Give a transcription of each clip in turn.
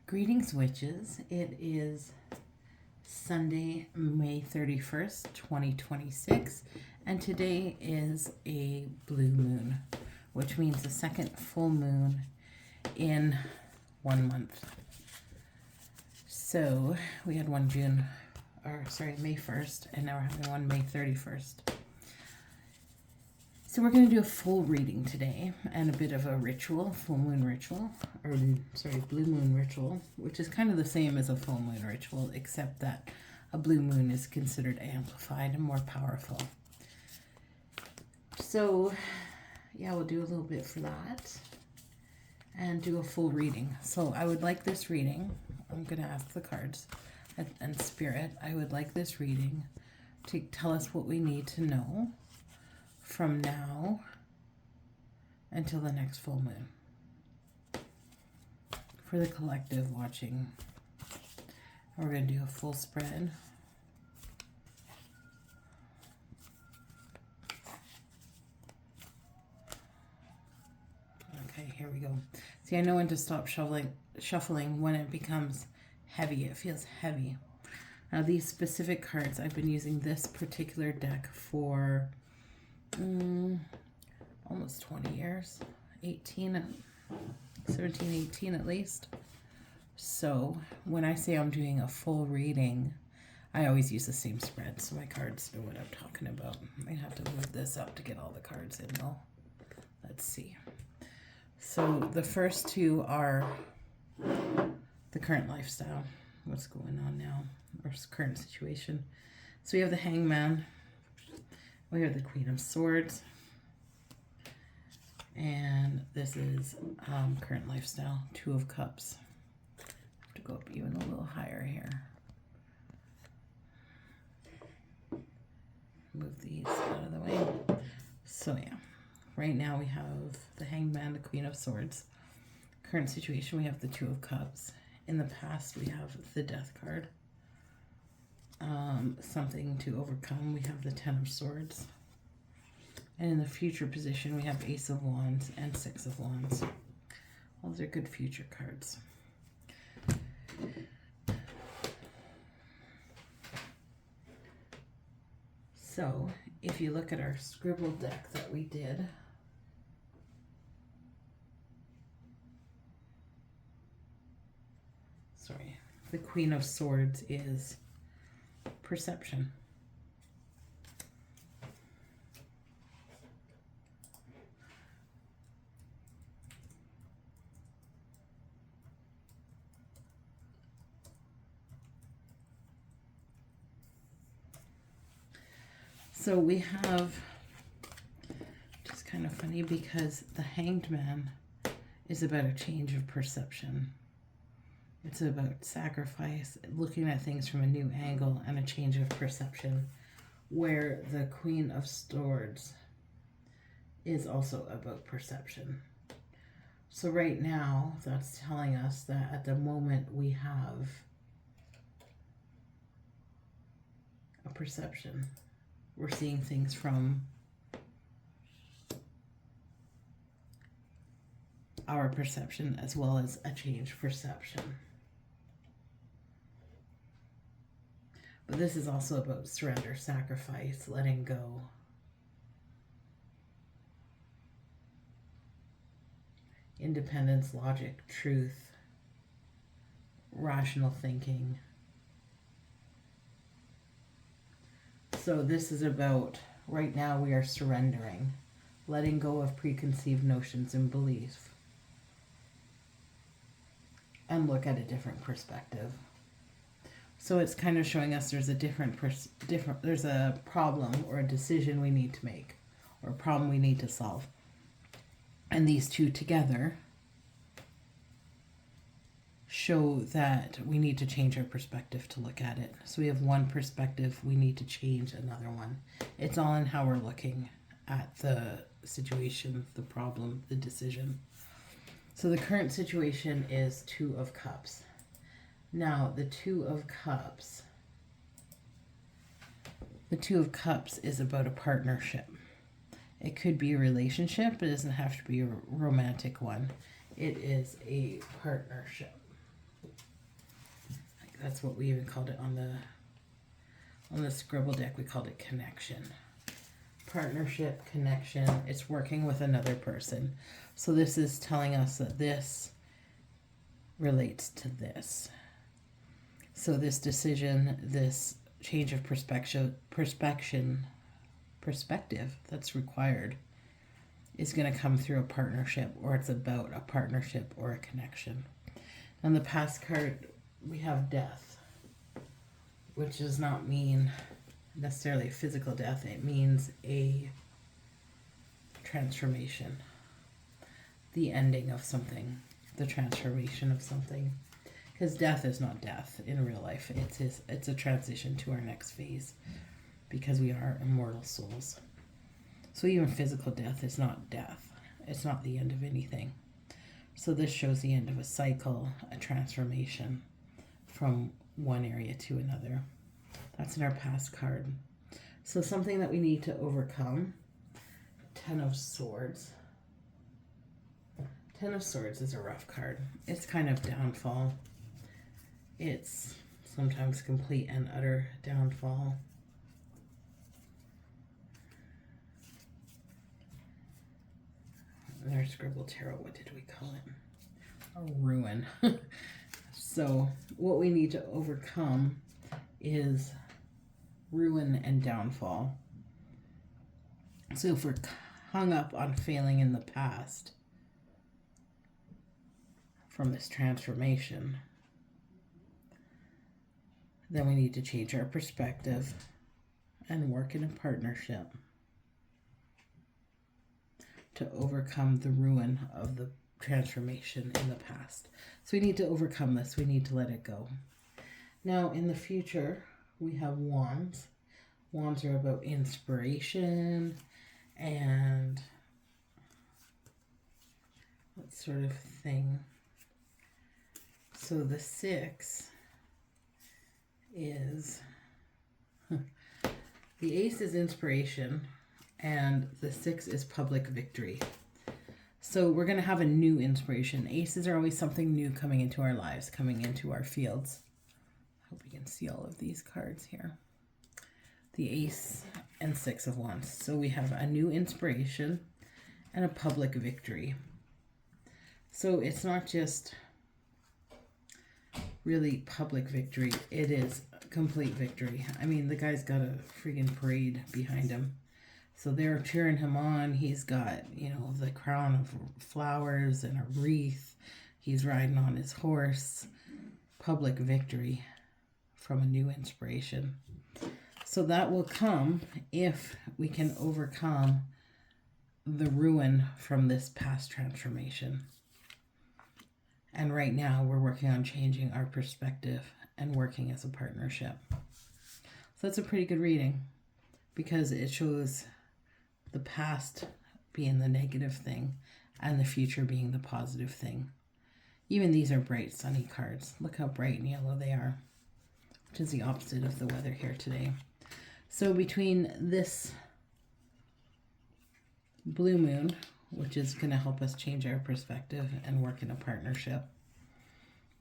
Greetings, witches. It is Sunday, May 31st, 2026, and today is a blue moon, which means the second full moon in 1 month. So we had one May 1st, and now we're having one May 31st. So we're going to do a full reading today and a bit of a ritual, full moon ritual, blue moon ritual, which is kind of the same as a full moon ritual, except that a blue moon is considered amplified and more powerful. So, yeah, we'll do a little bit for that and do a full reading. So I would like this reading. I'm going to ask the cards and Spirit. I would like this reading to tell us what we need to know from now until the next full moon. For the collective watching, we're going to do a full spread. Okay, here we go. See, I know when to stop shuffling when it becomes heavy. It feels heavy. Now, these specific cards, I've been using this particular deck for almost 20 years, 17, 18 at least. So when I say I'm doing a full reading, I always use the same spread, so my cards know what I'm talking about. I have to move this up to get all the cards in though. Let's see. So the first two are the current lifestyle, what's going on now, or current situation. So we have the Hangman, we have the Queen of Swords, and this is current lifestyle, Two of Cups. I have to go up even a little higher here. Move these out of the way. So yeah, right now we have the Hangman, the Queen of Swords. Current situation, we have the Two of Cups. In the past, we have the Death card. Something to overcome, we have the Ten of Swords. And in the future position, we have Ace of Wands and Six of Wands. Those are good future cards. So, if you look at our scribble deck that we did, the Queen of Swords is perception. So we have, it's kind of funny because the Hanged Man is about a change of perception. It's about sacrifice, looking at things from a new angle, and a change of perception, where the Queen of Swords is also about perception. So right now, that's telling us that at the moment we have a perception. We're seeing things from our perception as well as a change perception. But this is also about surrender, sacrifice, letting go. Independence, logic, truth, rational thinking. So this is about, right now we are surrendering, letting go of preconceived notions and beliefs, and look at a different perspective. So it's kind of showing us there's a there's a problem or a decision we need to make, or a problem we need to solve. And these two together show that we need to change our perspective to look at it. So we have one perspective, we need to change another one. It's all in how we're looking at the situation, the problem, the decision. So the current situation is Two of Cups. Now, the Two of Cups is about a partnership. It could be a relationship, but it doesn't have to be a romantic one. It is a partnership. That's what we even called it on the scribble deck. We called it connection. Partnership, connection. It's working with another person. So this is telling us that this relates to this. So this decision, this change of perspective that's required is going to come through a partnership, or it's about a partnership or a connection. On the past card, we have death, which does not mean necessarily physical death. It means a transformation, the ending of something, the transformation of something. Because death is not death in real life. It's a transition to our next phase, because we are immortal souls. So even physical death is not death. It's not the end of anything. So this shows the end of a cycle, a transformation from one area to another. That's in our past card. So something that we need to overcome. 10 of Swords. 10 of Swords is a rough card. It's kind of downfall. It's sometimes complete and utter downfall. There's Scribble Tarot. What did we call it? A ruin. So what we need to overcome is ruin and downfall. So if we're hung up on failing in the past from this transformation, then we need to change our perspective and work in a partnership to overcome the ruin of the transformation in the past. So we need to overcome this. We need to let it go. Now, in the future, we have Wands. Wands are about inspiration and that sort of thing. So the 6 is... the Ace is inspiration, and the 6 is public victory. So we're going to have a new inspiration. Aces are always something new coming into our lives, coming into our fields. I hope you can see all of these cards here. The Ace and 6 of Wands. So we have a new inspiration and a public victory. So it's not just really public victory. It is complete victory. I mean, the guy's got a freaking parade behind him. So they're cheering him on. He's got, you know, the crown of flowers and a wreath. He's riding on his horse. Public victory from a new inspiration. So that will come if we can overcome the ruin from this past transformation. And right now we're working on changing our perspective and working as a partnership. So that's a pretty good reading, because it shows the past being the negative thing and the future being the positive thing. Even these are bright sunny cards. Look how bright and yellow they are, which is the opposite of the weather here today. So between this blue moon, which is going to help us change our perspective and work in a partnership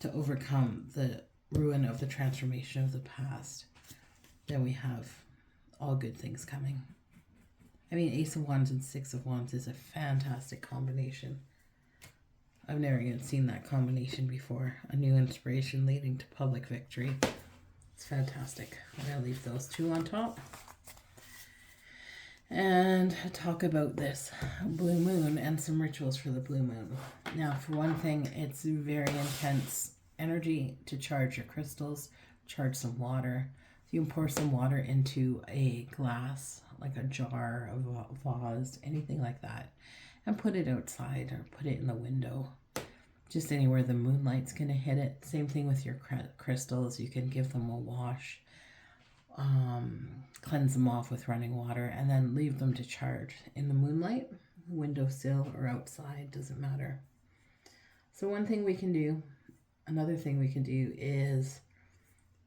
to overcome the ruin of the transformation of the past, then we have all good things coming. I mean, Ace of Wands and 6 of Wands is a fantastic combination. I've never even seen that combination before. A new inspiration leading to public victory. It's fantastic. I'm going to leave those two on top. And talk about this blue moon and some rituals for the blue moon. Now, for one thing, it's very intense energy to charge your crystals, charge some water. You can pour some water into a glass, like a jar, a vase, anything like that, and put it outside or put it in the window, just anywhere the moonlight's going to hit it. Same thing with your crystals. You can give them a wash, cleanse them off with running water, and then leave them to charge in the moonlight, windowsill or outside, doesn't matter. So one thing we can do, another thing we can do is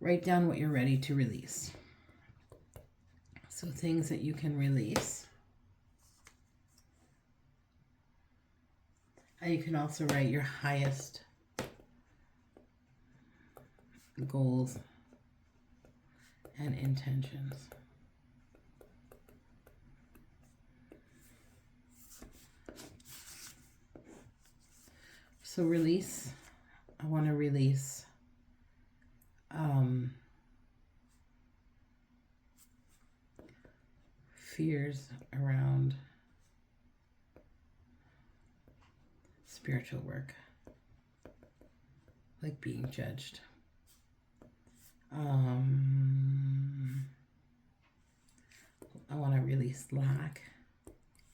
write down what you're ready to release. So things that you can release. And you can also write your highest goals, and intentions. So release. I want to release fears around spiritual work, like being judged. I want to release lack.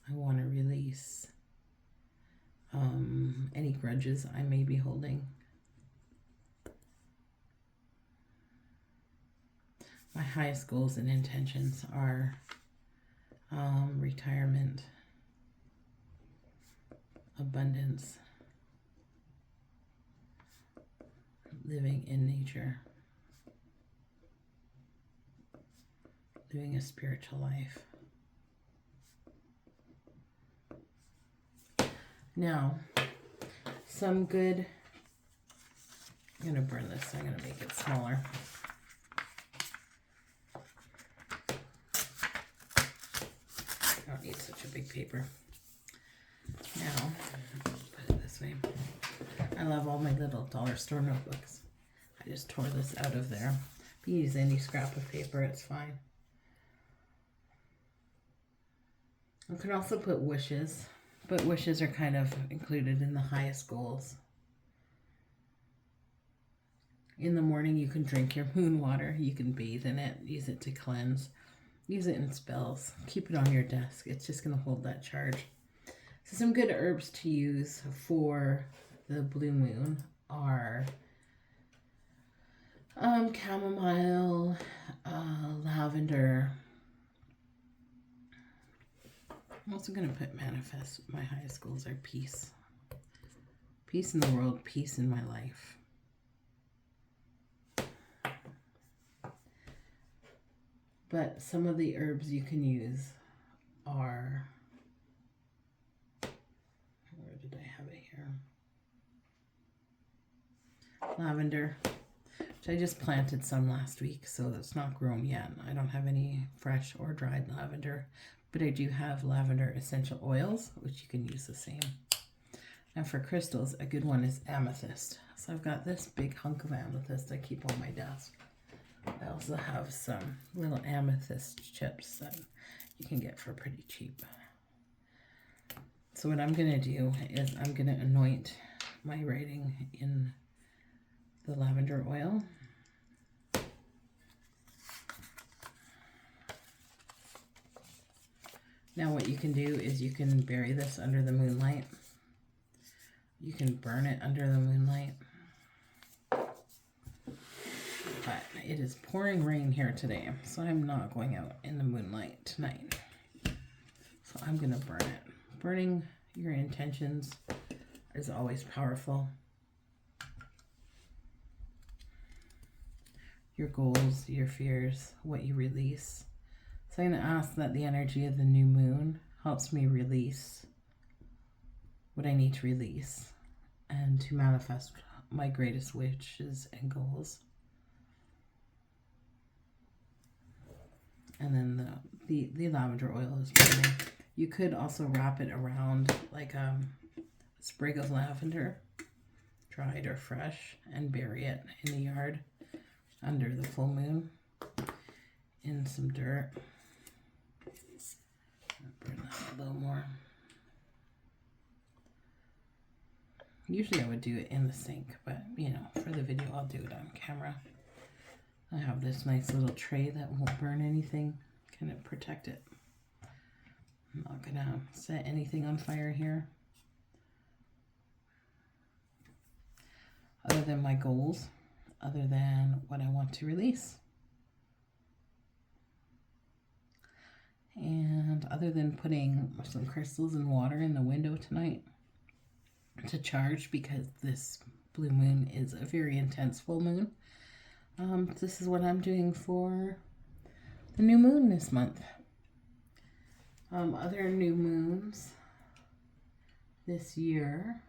I want to release any grudges I may be holding. My highest goals and intentions are retirement, abundance, living in nature, living a spiritual life. Now, some good, I'm going to burn this, I'm going to make it smaller. I don't need such a big paper. Now, put it this way. I love all my little dollar store notebooks. I just tore this out of there. You use any scrap of paper, it's fine. You can also put wishes, but wishes are kind of included in the highest goals. In the morning, you can drink your moon water. You can bathe in it, use it to cleanse, use it in spells. Keep it on your desk. It's just going to hold that charge. So some good herbs to use for the blue moon are chamomile, lavender. I'm also going to put manifest. My highest goals are peace. Peace in the world, peace in my life. But some of the herbs you can use are, where did I have it here? Lavender, which I just planted some last week, so it's not grown yet. I don't have any fresh or dried lavender, but I do have lavender essential oils, which you can use the same. And for crystals, a good one is amethyst. So I've got this big hunk of amethyst I keep on my desk. I also have some little amethyst chips that you can get for pretty cheap. So what I'm going to do is I'm going to anoint my writing in the lavender oil. Now what you can do is you can bury this under the moonlight. You can burn it under the moonlight. But it is pouring rain here today, so I'm not going out in the moonlight tonight. So I'm going to burn it. Burning your intentions is always powerful. Your goals, your fears, what you release. So I'm going to ask that the energy of the new moon helps me release what I need to release and to manifest my greatest wishes and goals. And then the lavender oil is burning. You could also wrap it around like a sprig of lavender, dried or fresh, and bury it in the yard under the full moon in some dirt. Burn that a little more. Usually I would do it in the sink, but you know, for the video I'll do it on camera. I have this nice little tray that won't burn anything, kind of protect it. I'm not gonna set anything on fire here. Other than my goals, other than what I want to release. And other than putting some crystals and water in the window tonight to charge, because this blue moon is a very intense full moon. This is what I'm doing for the new moon this month. Other new moons this year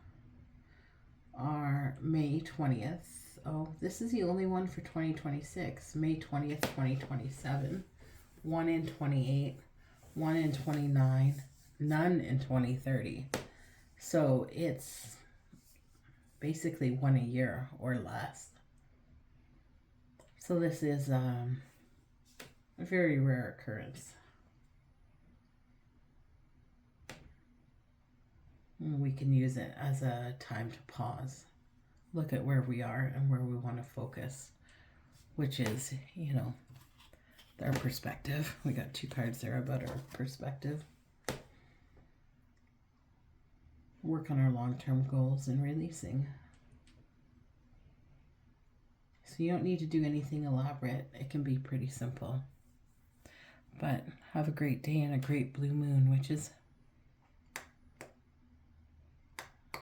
are May 20th, Oh, this is the only one for 2026. May 20th, 2027. One in 28. One in 29. None in 2030. So it's basically one a year or less. So this is a very rare occurrence. We can use it as a time to pause, look at where we are and where we want to focus, which is, you know, our perspective. We got 2 cards there about our perspective. Work on our long-term goals and releasing. So you don't need to do anything elaborate. It can be pretty simple. But have a great day and a great blue moon, which is